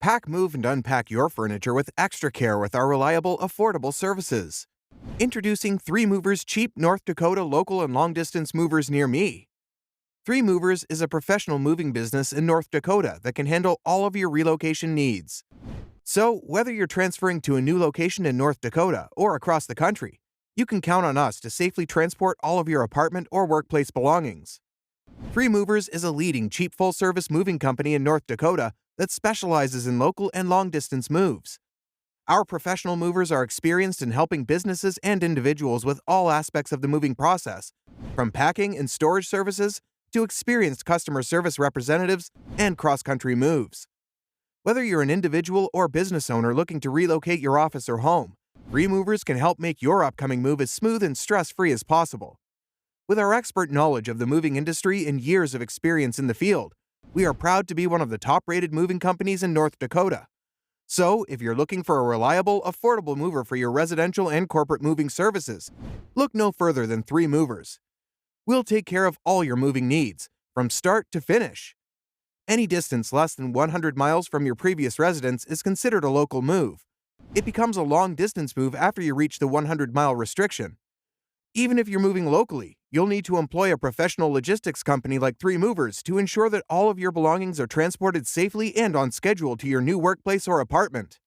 Pack, move, and unpack your furniture with extra care with our reliable, affordable services. Introducing 3 Movers Cheap North Dakota local and long-distance movers near me. 3 Movers is a professional moving business in North Dakota that can handle all of your relocation needs. So, whether you're transferring to a new location in North Dakota or across the country, you can count on us to safely transport all of your apartment or workplace belongings. 3 Movers is a leading cheap full-service moving company in North Dakota that specializes in local and long-distance moves. Our professional movers are experienced in helping businesses and individuals with all aspects of the moving process, from packing and storage services to experienced customer service representatives and cross-country moves. Whether you're an individual or business owner looking to relocate your office or home, 3 Movers can help make your upcoming move as smooth and stress-free as possible. With our expert knowledge of the moving industry and years of experience in the field, we are proud to be one of the top-rated moving companies in North Dakota. So, if you're looking for a reliable, affordable mover for your residential and corporate moving services, look no further than 3 Movers. We'll take care of all your moving needs, from start to finish. Any distance less than 100 miles from your previous residence is considered a local move. It becomes a long-distance move after you reach the 100-mile restriction. Even if you're moving locally, you'll need to employ a professional logistics company like 3 Movers to ensure that all of your belongings are transported safely and on schedule to your new workplace or apartment.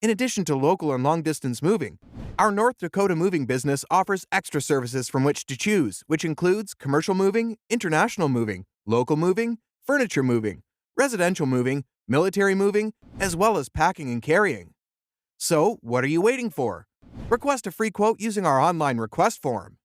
In addition to local and long-distance moving, our North Dakota moving business offers extra services from which to choose, which includes commercial moving, international moving, local moving, furniture moving, residential moving, military moving, as well as packing and carrying. So, what are you waiting for? Request a free quote using our online request form.